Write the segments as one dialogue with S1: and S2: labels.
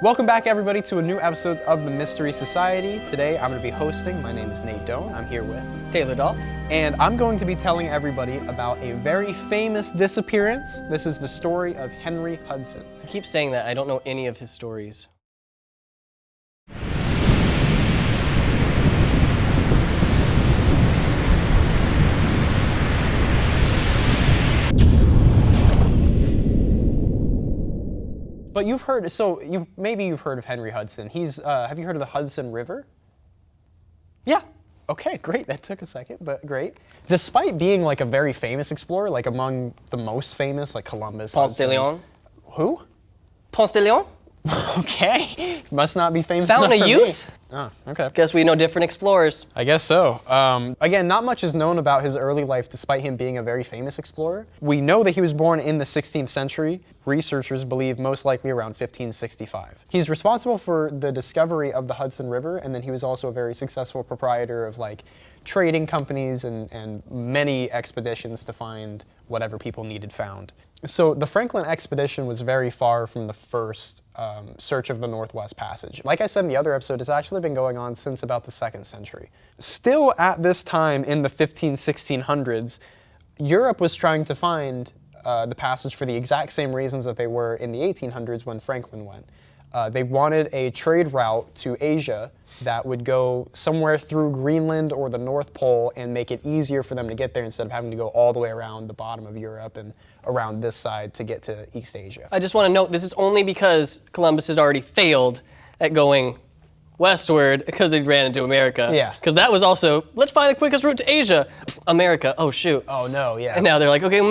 S1: Welcome back, everybody, to a new episode of the Mystery Society. Today, I'm going to be hosting. My name is Nate Doan. I'm here with
S2: Taylor Dahl.
S1: And I'm going to be telling everybody about a very famous disappearance. This is the story of Henry Hudson.
S2: I keep saying that. I don't know any of his stories.
S1: But you've heard, maybe you've heard of Henry Hudson. Have you heard of the Hudson River?
S2: Yeah.
S1: Okay, great. That took a second, but great. Despite being like a very famous explorer, like among the most famous, like Columbus,
S2: Ponce de
S1: Hudson.
S2: Leon.
S1: Who?
S2: Ponce de Leon?
S1: Okay. Must not be famous
S2: Fountain
S1: enough
S2: of
S1: for me.
S2: Youth?
S1: Oh, okay.
S2: Guess we know different explorers.
S1: I guess so. Again, not much is known about his early life despite him being a very famous explorer. We know that he was born in the 16th century. Researchers believe most likely around 1565. He's responsible for the discovery of the Hudson River, and then he was also a very successful proprietor of like trading companies and many expeditions to find whatever people needed found. So the Franklin expedition was very far from the first search of the Northwest Passage. Like I said in the other episode, it's actually been going on since about the 2nd century. Still at this time in the 1600s, Europe was trying to find the passage for the exact same reasons that they were in the 1800s when Franklin went. They wanted a trade route to Asia that would go somewhere through Greenland or the North Pole and make it easier for them to get there instead of having to go all the way around the bottom of Europe and around this side to get to East Asia.
S2: I just want to note this is only because Columbus had already failed at going westward because he ran into America.
S1: Yeah.
S2: Because that was also, let's find the quickest route to Asia. America, oh shoot.
S1: Oh no, yeah.
S2: And now they're like, okay, well,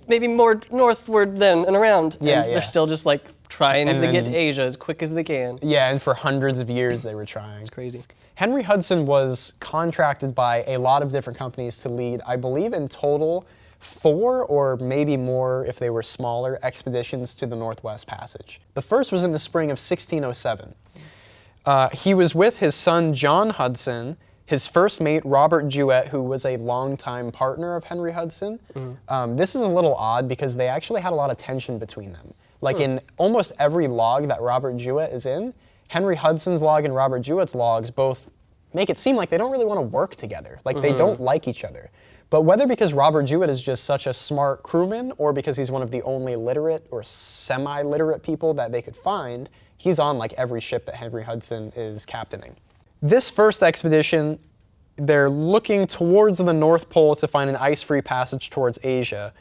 S2: maybe more northward then and around.
S1: Yeah,
S2: and
S1: yeah.
S2: They're still just like trying
S1: And
S2: to
S1: then-
S2: get to Asia as quick as they can.
S1: Yeah, and for hundreds of years they were trying.
S2: It's crazy.
S1: Henry Hudson was contracted by a lot of different companies to lead, I believe in total, 4 or maybe more if they were smaller expeditions to the Northwest Passage. The first was in the spring of 1607. He was with his son John Hudson, his first mate Robert Jewett, who was a longtime partner of Henry Hudson. This is a little odd because they actually had a lot of tension between them. Like in almost every log that Robert Jewett is in, Henry Hudson's log and Robert Jewett's logs both make it seem like they don't really want to work together. Like they don't like each other. But whether because Robert Jewett is just such a smart crewman or because he's one of the only literate or semi-literate people that they could find, he's on like every ship that Henry Hudson is captaining. This first expedition, they're looking towards the North Pole to find an ice-free passage towards Asia.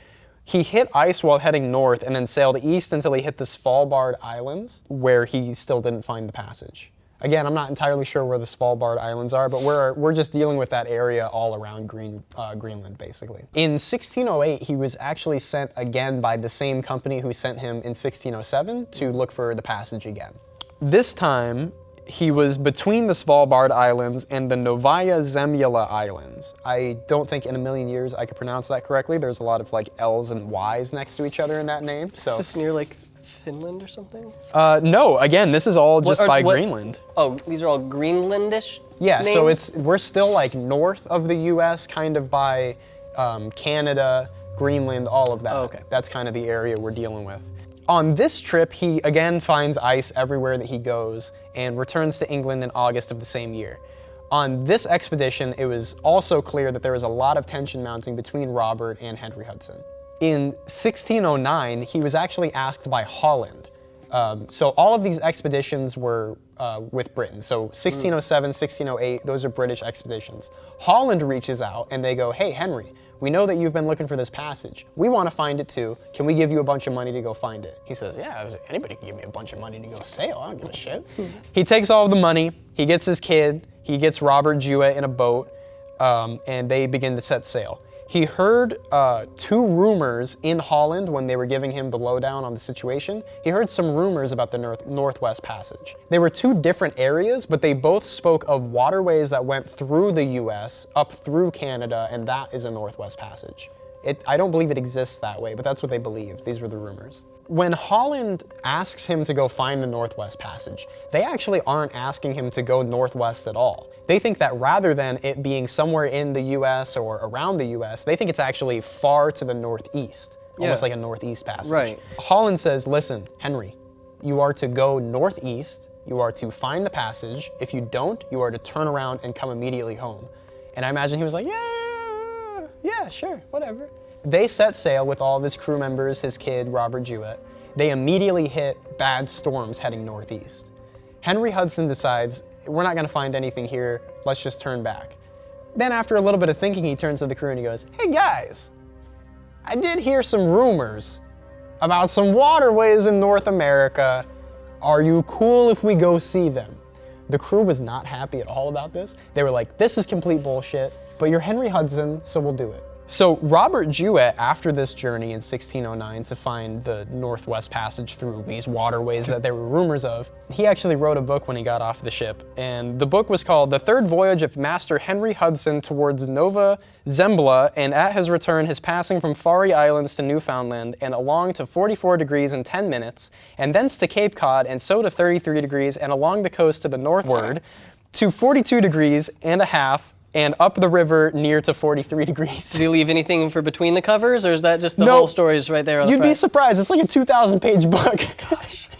S1: He hit ice while heading north and then sailed east until he hit the Svalbard Islands, where he still didn't find the passage. Again, I'm not entirely sure where the Svalbard Islands are, but we're just dealing with that area all around Greenland, basically. In 1608, he was actually sent again by the same company who sent him in 1607 to look for the passage again. This time, he was between the Svalbard Islands and the Novaya Zemlya Islands. I don't think in a million years I could pronounce that correctly. There's a lot of like L's and Y's next to each other in that name. So.
S2: Is this near like Finland or something?
S1: No, again, this is all just by Greenland.
S2: Oh, these are all Greenlandish
S1: Yeah,
S2: names?
S1: so we're still like north of the US, kind of by Canada, Greenland, all of that.
S2: Oh, okay.
S1: That's kind of the area we're dealing with. On this trip, he again finds ice everywhere that he goes and returns to England in August of the same year. On this expedition, it was also clear that there was a lot of tension mounting between Robert and Henry Hudson. In 1609, he was actually asked by Holland. So all of these expeditions were with Britain. So 1607, 1608, those are British expeditions. Holland reaches out and they go, hey, Henry, we know that you've been looking for this passage. We want to find it too. Can we give you a bunch of money to go find it? He says, yeah, anybody can give me a bunch of money to go sail. I don't give a shit. He takes all of the money. He gets his kid. He gets Robert Jewett in a boat, and they begin to set sail. He heard 2 rumors in Holland when they were giving him the lowdown on the situation. He heard some rumors about the Northwest Passage. They were 2 different areas, but they both spoke of waterways that went through the US, up through Canada, and that is a Northwest Passage. I don't believe it exists that way, but that's what they believe. These were the rumors. When Holland asks him to go find the Northwest Passage, they actually aren't asking him to go northwest at all. They think that rather than it being somewhere in the US or around the US, they think it's actually far to the northeast, almost like a northeast passage.
S2: Right.
S1: Holland says, listen, Henry, you are to go northeast, you are to find the passage. If you don't, you are to turn around and come immediately home. And I imagine he was like, yeah, sure, whatever. They set sail with all of his crew members, his kid, Robert Jewett. They immediately hit bad storms heading northeast. Henry Hudson decides, we're not gonna find anything here, let's just turn back. Then after a little bit of thinking, he turns to the crew and he goes, hey guys, I did hear some rumors about some waterways in North America. Are you cool if we go see them? The crew was not happy at all about this. They were like, this is complete bullshit, but you're Henry Hudson, so we'll do it. So Robert Jewett, after this journey in 1609 to find the Northwest Passage through these waterways that there were rumors of, he actually wrote a book when he got off the ship. And the book was called The Third Voyage of Master Henry Hudson Towards Nova Zembla, and at his return, his passing from Faroe Islands to Newfoundland, and along to 44 degrees and 10 minutes, and thence to Cape Cod, and so to 33 degrees, and along the coast to the northward, to 42 degrees and a half, and up the river near to 43 degrees.
S2: Did he leave anything for between the covers, or is that just the whole stories right there on the front?
S1: You'd be surprised. It's like a 2,000-page book. Gosh.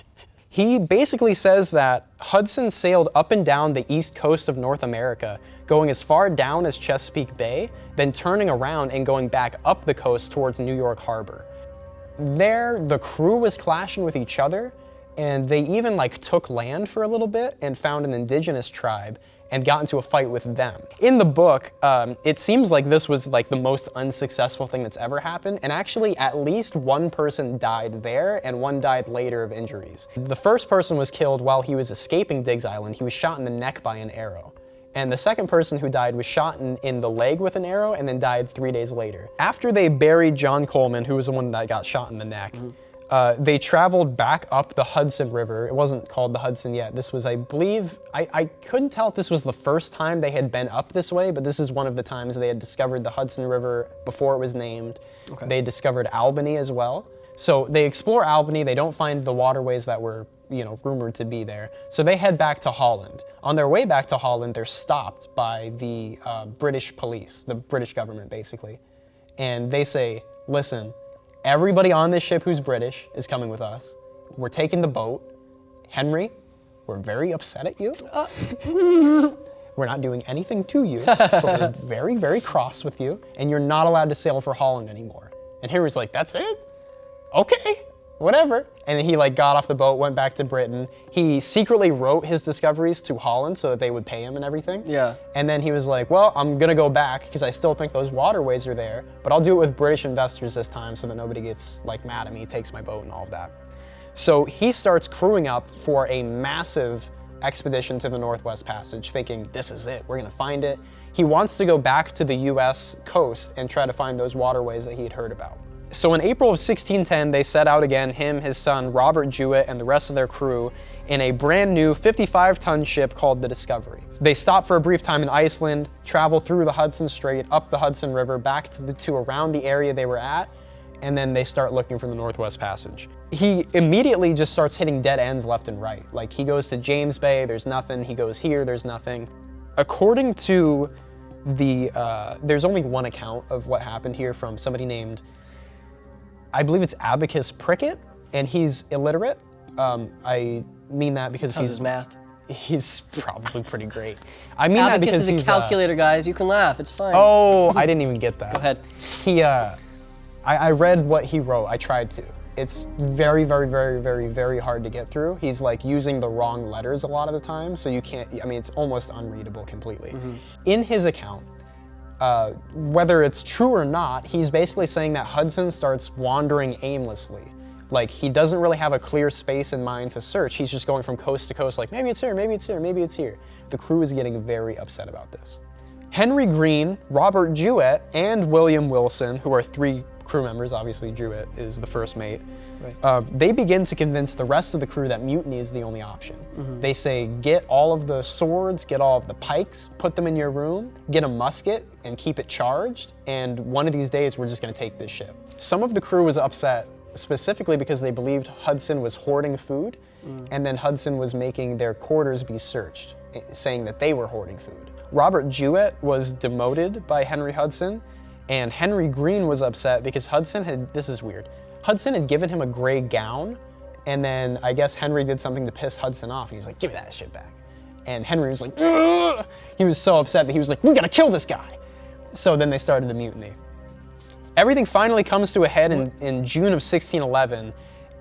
S1: He basically says that Hudson sailed up and down the east coast of North America, going as far down as Chesapeake Bay, then turning around and going back up the coast towards New York Harbor. There, the crew was clashing with each other, and they even took land for a little bit and found an indigenous tribe and got into a fight with them. In the book, it seems like this was the most unsuccessful thing that's ever happened, and actually at least one person died there and one died later of injuries. The first person was killed while he was escaping Diggs Island. He was shot in the neck by an arrow. And the second person who died was shot in the leg with an arrow and then died 3 days later. After they buried John Coleman, who was the one that got shot in the neck, they traveled back up the Hudson River. It wasn't called the Hudson yet. This was, I believe, I couldn't tell if this was the first time they had been up this way, but this is one of the times they had discovered the Hudson River before it was named. Okay. They discovered Albany as well. So they explore Albany. They don't find the waterways that were, rumored to be there. So they head back to Holland. On their way back to Holland, they're stopped by the British police, the British government, basically. And they say, listen, everybody on this ship who's British is coming with us. We're taking the boat. Henry, we're very upset at you. We're not doing anything to you, but we're very, very cross with you, and you're not allowed to sail for Holland anymore. And Henry's like, that's it? Okay, whatever. And he got off the boat, went back to Britain. He secretly wrote his discoveries to Holland so that they would pay him and everything. Yeah. And then he was like, well, I'm gonna go back because I still think those waterways are there, but I'll do it with British investors this time so that nobody gets mad at me, takes my boat and all of that. So he starts crewing up for a massive expedition to the Northwest Passage, thinking this is it, we're gonna find it. He wants to go back to the US coast and try to find those waterways that he had heard about. So in April of 1610, they set out again, him, his son, Robert Jewett, and the rest of their crew in a brand new 55-ton ship called the Discovery. They stop for a brief time in Iceland, travel through the Hudson Strait, up the Hudson River, back to around the area they were at, and then they start looking for the Northwest Passage. He immediately just starts hitting dead ends left and right. He goes to James Bay, there's nothing. He goes here, there's nothing. According to there's only one account of what happened here from somebody named, I believe it's Abacus Prickett, and he's illiterate. I mean that because
S2: how's his math?
S1: He's probably pretty great. I mean
S2: Abacus
S1: that because
S2: is a calculator, guys. You can laugh. It's fine.
S1: Oh, I didn't even get that.
S2: Go ahead.
S1: I read what he wrote. I tried to. It's very, very, very, very, very hard to get through. He's using the wrong letters a lot of the time, so you can't. I mean, it's almost unreadable completely. Mm-hmm. In his account, whether it's true or not, he's basically saying that Hudson starts wandering aimlessly. He doesn't really have a clear space in mind to search. He's just going from coast to coast, maybe it's here, maybe it's here, maybe it's here. The crew is getting very upset about this. Henry Green, Robert Jewett, and William Wilson, who are 3 crew members, obviously Jewett is the first mate, right. They begin to convince the rest of the crew that mutiny is the only option. Mm-hmm. They say, get all of the swords, get all of the pikes, put them in your room, get a musket, and keep it charged, and one of these days we're just gonna take this ship. Some of the crew was upset specifically because they believed Hudson was hoarding food, and then Hudson was making their quarters be searched, saying that they were hoarding food. Robert Jewett was demoted by Henry Hudson, and Henry Green was upset because Hudson had, this is weird, Hudson had given him a gray gown And then I guess Henry did something to piss Hudson off. And he was like, give me that shit back. And Henry was like, ugh! He was so upset that he was like, we gotta kill this guy. So then they started the mutiny. Everything finally comes to a head in June of 1611,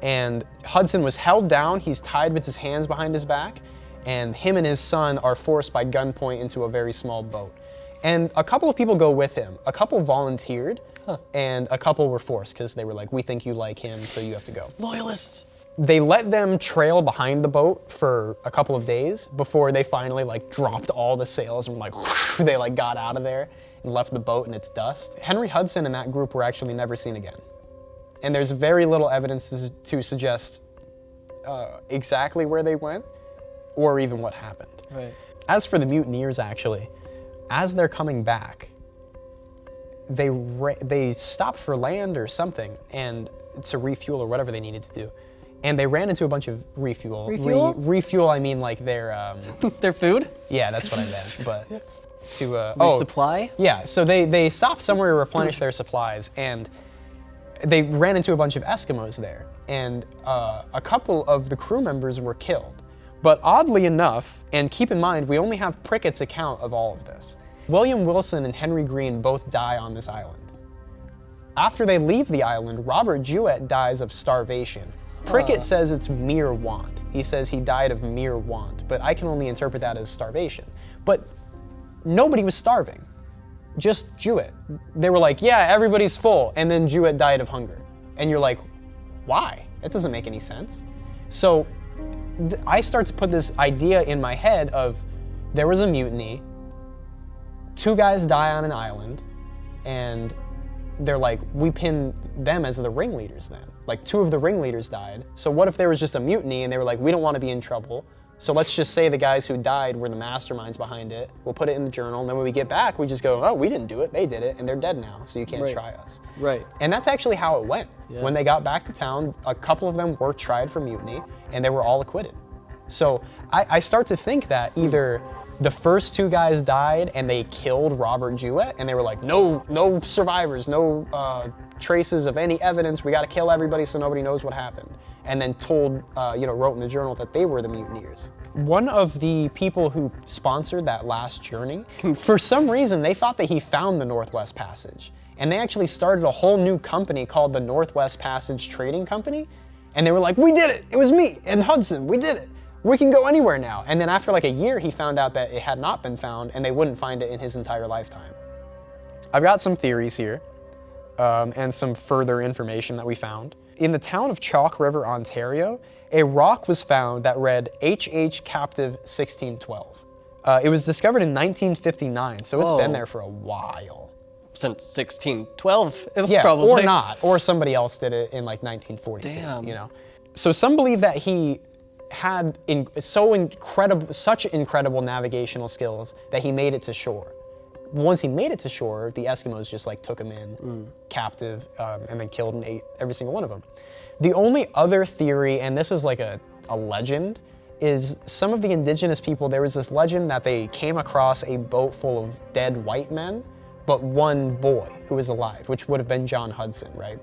S1: and Hudson was held down. He's tied with his hands behind his back, and him and his son are forced by gunpoint into a very small boat. And a couple of people go with him. A couple volunteered, and a couple were forced because they were like, we think you like him, so you have to go.
S2: Loyalists.
S1: They let them trail behind the boat for a couple of days before they finally like dropped all the sails and like whoosh, they like got out of there and left the boat in its dust. Henry Hudson and that group were actually never seen again. And there's very little evidence to suggest exactly where they went or even what happened.
S2: Right.
S1: As for the mutineers, actually, as they're coming back, they stopped for land or something and to refuel or whatever they needed to do. And they ran into a bunch of refuel.
S2: Refuel?
S1: Refuel, I mean like their...
S2: Their food?
S1: Yeah, that's what I meant, but to...
S2: Resupply?
S1: Yeah, so they stopped somewhere to replenish their supplies, and they ran into a bunch of Eskimos there, and a couple of the crew members were killed. But oddly enough, and keep in mind, we only have Prickett's account of all of this, William Wilson and Henry Green both die on this island. After they leave the island, Robert Jewett dies of starvation. Prickett says it's mere want. He says he died of mere want, but I can only interpret that as starvation. But nobody was starving, just Jewett. They were like, yeah, everybody's full, and then Jewett died of hunger. And you're like, why? That doesn't make any sense. So I start to put this idea in my head of there was a mutiny, 2 guys die on an island, and they're like, we pin them as the ringleaders then. Like 2 of the ringleaders died. So what if there was just a mutiny and they were like, we don't want to be in trouble. So let's just say the guys who died were the masterminds behind it. We'll put it in the journal, and then when we get back, we just go, oh, we didn't do it, they did it, and they're dead now, so you can't try us.
S2: Right.
S1: And that's actually how it went. Yeah. When they got back to town, a couple of them were tried for mutiny, and they were all acquitted. So I start to think that either the first 2 guys died and they killed Robert Jewett, and they were like, no survivors, no traces of any evidence, we gotta kill everybody so nobody knows what happened. And then told, wrote in the journal that they were the mutineers. One of the people who sponsored that last journey, for some reason, they thought that he found the Northwest Passage. And they actually started a whole new company called the Northwest Passage Trading Company. And they were like, we did it, it was me and Hudson, we did it. We can go anywhere now. And then after like a year, he found out that it had not been found and they wouldn't find it in his entire lifetime. I've got some theories here and some further information that we found. In the town of Chalk River, Ontario, a rock was found that read HH Captive 1612. It was discovered in 1959, so it's been there for a while.
S2: Since 1612,
S1: yeah,
S2: probably.
S1: Or not, or somebody else did it in like 1942.
S2: Damn.
S1: So some believe that he had such incredible navigational skills that he made it to shore. Once he made it to shore, the Eskimos just like took him in captive and then killed and ate every single one of them. The only other theory, and this is like a legend, is some of the indigenous people, there was this legend that they came across a boat full of dead white men, but one boy who was alive, which would have been John Hudson, right?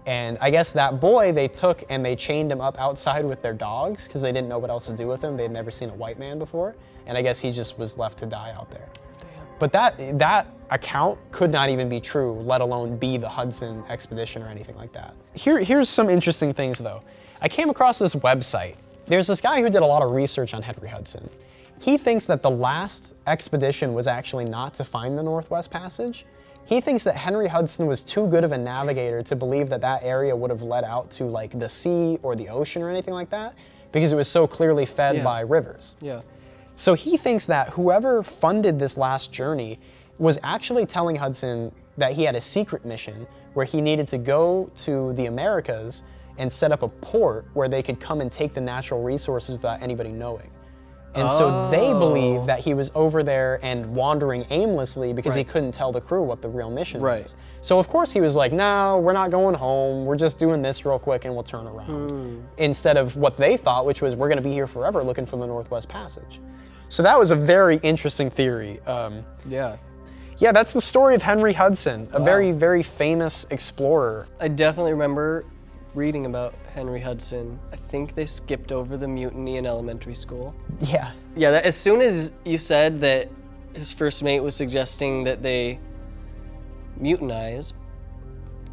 S1: And I guess that boy they took and they chained him up outside with their dogs because they didn't know what else to do with him. They'd never seen a white man before. And I guess he just was left to die out there. But that account could not even be true, let alone be the Hudson expedition or anything like that. Here's some interesting things though. I came across this website. There's this guy who did a lot of research on Henry Hudson. He thinks that the last expedition was actually not to find the Northwest Passage. He thinks that Henry Hudson was too good of a navigator to believe that that area would have led out to like the sea or the ocean or anything like that, because it was so clearly fed by rivers.
S2: Yeah.
S1: So he thinks that whoever funded this last journey was actually telling Hudson that he had a secret mission where he needed to go to the Americas and set up a port where they could come and take the natural resources without anybody knowing. And so they believe that he was over there and wandering aimlessly because he couldn't tell the crew what the real mission was. So of course he was like, no, we're not going home. We're just doing this real quick and we'll turn around. Instead of what they thought, which was we're gonna be here forever looking for the Northwest Passage. So that was a very interesting theory.
S2: Yeah,
S1: that's the story of Henry Hudson, a very, very famous explorer.
S2: I definitely remember reading about Henry Hudson, I think they skipped over the mutiny in elementary school.
S1: Yeah.
S2: Yeah, as soon as you said that his first mate was suggesting that they mutinize,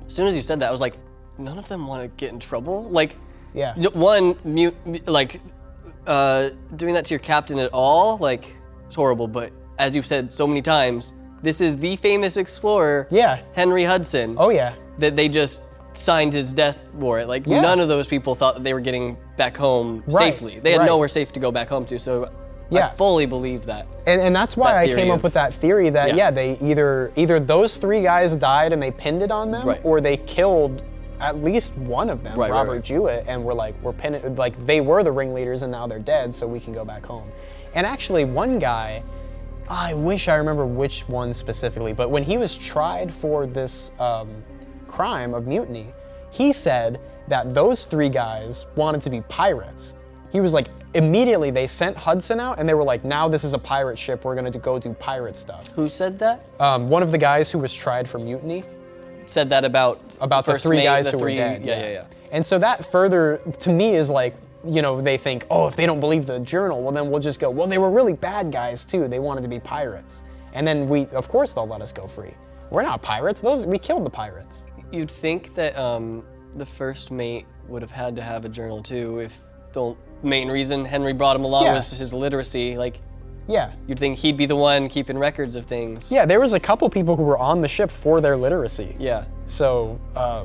S2: as soon as you said that, I was like, none of them want to get in trouble? Like,
S1: Yeah.
S2: one, doing that to your captain at all, like, it's horrible, but as you've said so many times, this is the famous explorer,
S1: Yeah.
S2: Henry Hudson.
S1: Oh, yeah.
S2: That they just signed his death warrant. Like,
S1: Yeah.
S2: none of those people thought that they were getting back home
S1: Right,
S2: safely. They had
S1: right.
S2: nowhere safe to go back home to, so
S1: Yeah.
S2: I fully believe that.
S1: And that's why
S2: That
S1: I
S2: theory
S1: came up
S2: of-
S1: with that theory that,
S2: Yeah.
S1: they either those three guys died and they pinned it on them,
S2: Right.
S1: or they killed at least one of them,
S2: Right, right,
S1: Robert
S2: right.
S1: Jewett, and we're pinning, like, they were the ringleaders and now they're dead, so we can go back home. And actually, one guy, I wish I remember which one specifically, but when he was tried for this crime of mutiny, he said that those three guys wanted to be pirates. He was like, immediately they sent Hudson out and they were like, now this is a pirate ship, we're gonna go do pirate stuff.
S2: Who said that?
S1: One of the guys who was tried for mutiny,
S2: Said that about
S1: the
S2: first
S1: three
S2: mate,
S1: guys
S2: the
S1: who
S2: three,
S1: were dead.
S2: Yeah.
S1: And so that further, to me, is like, they think, oh, if they don't believe the journal, well, then we'll just go, well, they were really bad guys too. They wanted to be pirates. And then of course they'll let us go free. We're not pirates. We killed the pirates.
S2: You'd think that the first mate would have had to have a journal too, if the main reason Henry brought him along
S1: Yeah.
S2: was his literacy. Like,
S1: Yeah.
S2: you'd think he'd be the one keeping records of things.
S1: Yeah, there was a couple people who were on the ship for their literacy.
S2: Yeah.
S1: So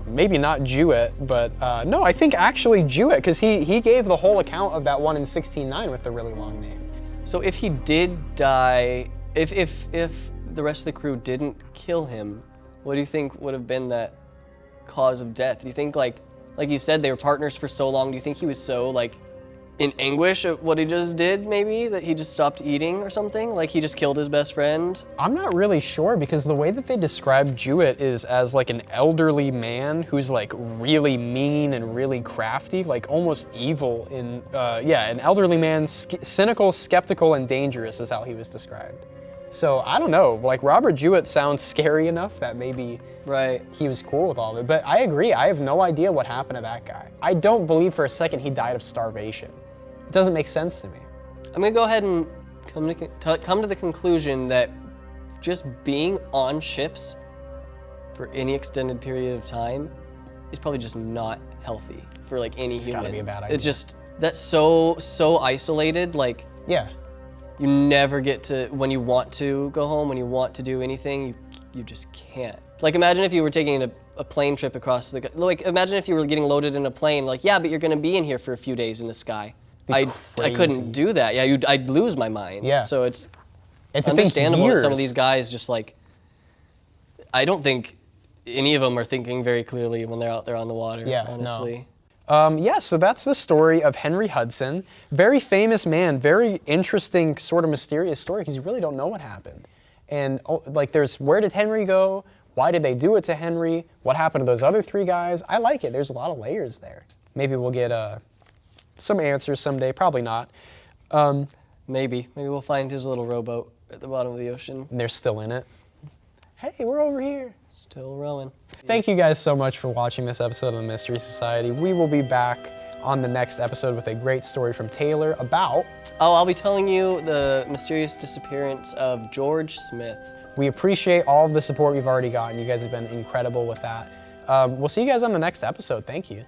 S1: maybe not Jewett, but no, I think actually Jewett, because he gave the whole account of that one in 1609 with the really long name.
S2: So if he did die, if the rest of the crew didn't kill him, what do you think would have been that cause of death? Do you think like you said, they were partners for so long, do you think he was so like in anguish at what he just did, maybe, that he just stopped eating or something? Like he just killed his best friend?
S1: I'm not really sure, because the way that they describe Jewett is as like an elderly man who's like really mean and really crafty, like almost evil an elderly man, cynical, skeptical, and dangerous is how he was described. So I don't know, like Robert Jewett sounds scary enough that maybe
S2: Right.
S1: he was cool with all of it. But I agree, I have no idea what happened to that guy. I don't believe for a second he died of starvation. It doesn't make sense to me.
S2: I'm gonna go ahead and come to the conclusion that just being on ships for any extended period of time is probably just not healthy for like any human.
S1: gotta be a bad idea.
S2: It's just, that's so isolated, like
S1: Yeah.
S2: you never get to, when you want to go home, when you want to do anything, you just can't. Like imagine if you were taking a plane trip across imagine if you were getting loaded in a plane, like, yeah, but you're gonna be in here for a few days in the sky. I couldn't do that. Yeah, I'd lose my mind.
S1: Yeah.
S2: So it's
S1: And to think
S2: understandable that some of
S1: years-
S2: these guys just like, I don't think any of them are thinking very clearly when they're out there on the water,
S1: Yeah, no.
S2: honestly.
S1: So that's the story of Henry Hudson. Very famous man, very interesting, sort of mysterious story, because you really don't know what happened. And where did Henry go? Why did they do it to Henry? What happened to those other three guys? I like it. There's a lot of layers there. Maybe we'll get some answers someday. Probably not.
S2: Maybe we'll find his little rowboat at the bottom of the ocean,
S1: And they're still in it. Hey, we're over here.
S2: still rowing.
S1: Thank you guys so much for watching this episode of the Mystery Society. We will be back on the next episode with a great story from Taylor about...
S2: Oh, I'll be telling you the mysterious disappearance of George Smith.
S1: We appreciate all of the support we've already gotten. You guys have been incredible with that. We'll see you guys on the next episode. Thank you.